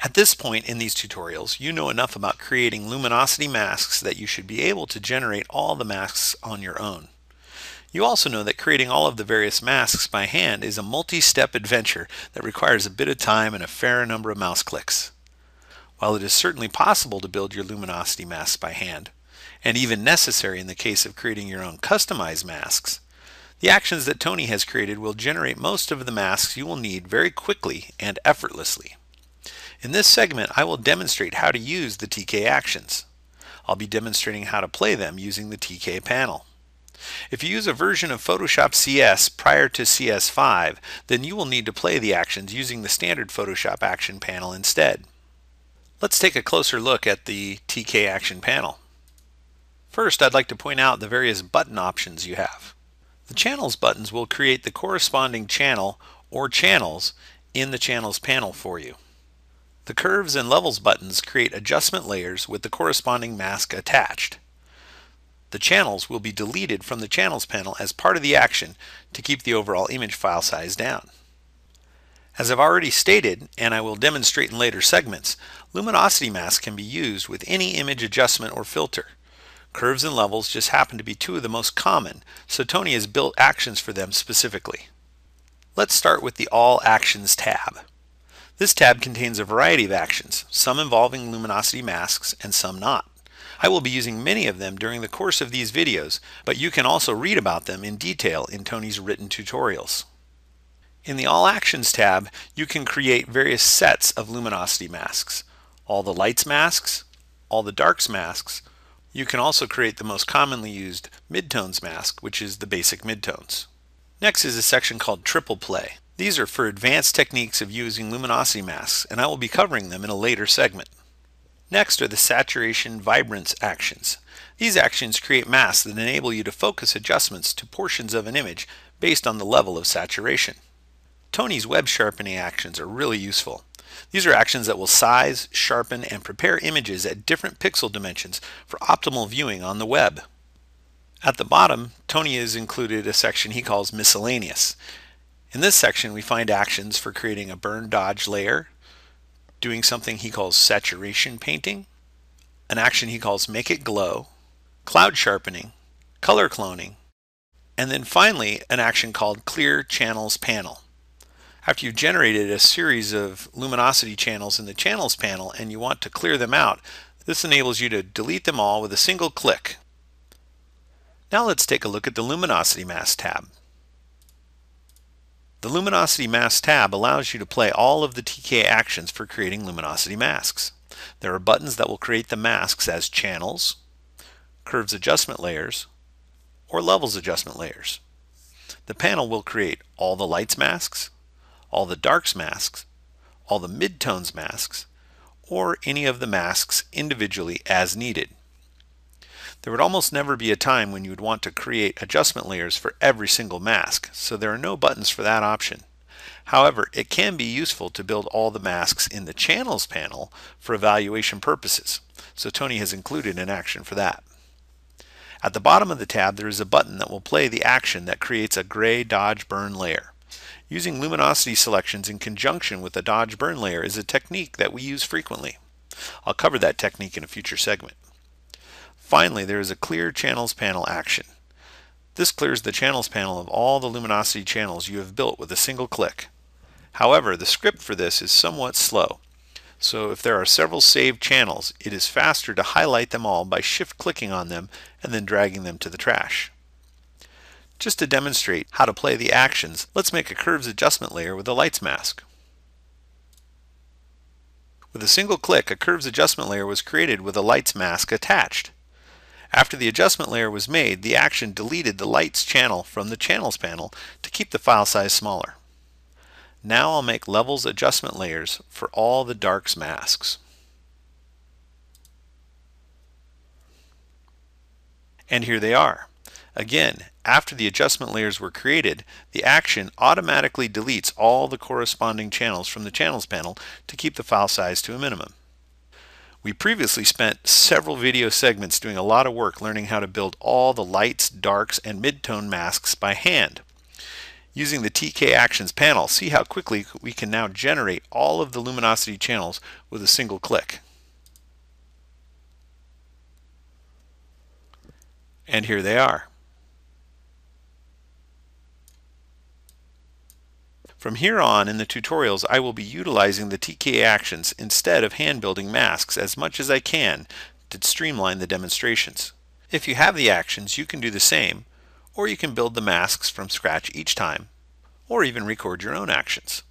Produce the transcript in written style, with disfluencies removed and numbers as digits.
At this point in these tutorials, you know enough about creating luminosity masks that you should be able to generate all the masks on your own. You also know that creating all of the various masks by hand is a multi-step adventure that requires a bit of time and a fair number of mouse clicks. While it is certainly possible to build your luminosity masks by hand, and even necessary in the case of creating your own customized masks, the actions that Tony has created will generate most of the masks you will need very quickly and effortlessly. In this segment, I will demonstrate how to use the TK actions. I'll be demonstrating how to play them using the TK panel. If you use a version of Photoshop CS prior to CS5, then you will need to play the actions using the standard Photoshop action panel instead. Let's take a closer look at the TK action panel. First, I'd like to point out the various button options you have. The channels buttons will create the corresponding channel or channels in the channels panel for you. The curves and levels buttons create adjustment layers with the corresponding mask attached. The channels will be deleted from the channels panel as part of the action to keep the overall image file size down. As I've already stated, and I will demonstrate in later segments, luminosity masks can be used with any image adjustment or filter. Curves and levels just happen to be two of the most common, so Tony has built actions for them specifically. Let's start with the All Actions tab. This tab contains a variety of actions, some involving luminosity masks and some not. I will be using many of them during the course of these videos, but you can also read about them in detail in Tony's written tutorials. In the All Actions tab, you can create various sets of luminosity masks. All the lights masks, all the darks masks. You can also create the most commonly used midtones mask, which is the basic midtones. Next is a section called Triple Play. These are for advanced techniques of using luminosity masks, and I will be covering them in a later segment. Next are the Saturation Vibrance actions. These actions create masks that enable you to focus adjustments to portions of an image based on the level of saturation. Tony's web sharpening actions are really useful. These are actions that will size, sharpen, and prepare images at different pixel dimensions for optimal viewing on the web. At the bottom, Tony has included a section he calls Miscellaneous. In this section, we find actions for creating a burn dodge layer, doing something he calls saturation painting, an action he calls make it glow, cloud sharpening, color cloning, and then finally an action called clear channels panel. After you've generated a series of luminosity channels in the channels panel and you want to clear them out, this enables you to delete them all with a single click. Now let's take a look at the Luminosity Mask tab. The Luminosity Mask tab allows you to play all of the TK actions for creating luminosity masks. There are buttons that will create the masks as channels, curves adjustment layers, or levels adjustment layers. The panel will create all the lights masks, all the darks masks, all the midtones masks, or any of the masks individually as needed. There would almost never be a time when you would want to create adjustment layers for every single mask, so there are no buttons for that option. However, it can be useful to build all the masks in the channels panel for evaluation purposes, so Tony has included an action for that. At the bottom of the tab, there is a button that will play the action that creates a gray dodge burn layer. Using luminosity selections in conjunction with a dodge burn layer is a technique that we use frequently. I'll cover that technique in a future segment. Finally, there is a clear channels panel action. This clears the channels panel of all the luminosity channels you have built with a single click. However, the script for this is somewhat slow, so if there are several saved channels, it is faster to highlight them all by shift-clicking on them and then dragging them to the trash. Just to demonstrate how to play the actions, let's make a curves adjustment layer with a lights mask. With a single click, a curves adjustment layer was created with a lights mask attached. After the adjustment layer was made, the action deleted the lights channel from the channels panel to keep the file size smaller. Now I'll make levels adjustment layers for all the darks masks. And here they are. Again, after the adjustment layers were created, the action automatically deletes all the corresponding channels from the channels panel to keep the file size to a minimum. We previously spent several video segments doing a lot of work learning how to build all the lights, darks, and midtone masks by hand. Using the TK Actions panel, see how quickly we can now generate all of the luminosity channels with a single click. And here they are. From here on in the tutorials, I will be utilizing the TK Actions instead of hand building masks as much as I can to streamline the demonstrations. If you have the actions, you can do the same, or you can build the masks from scratch each time, or even record your own actions.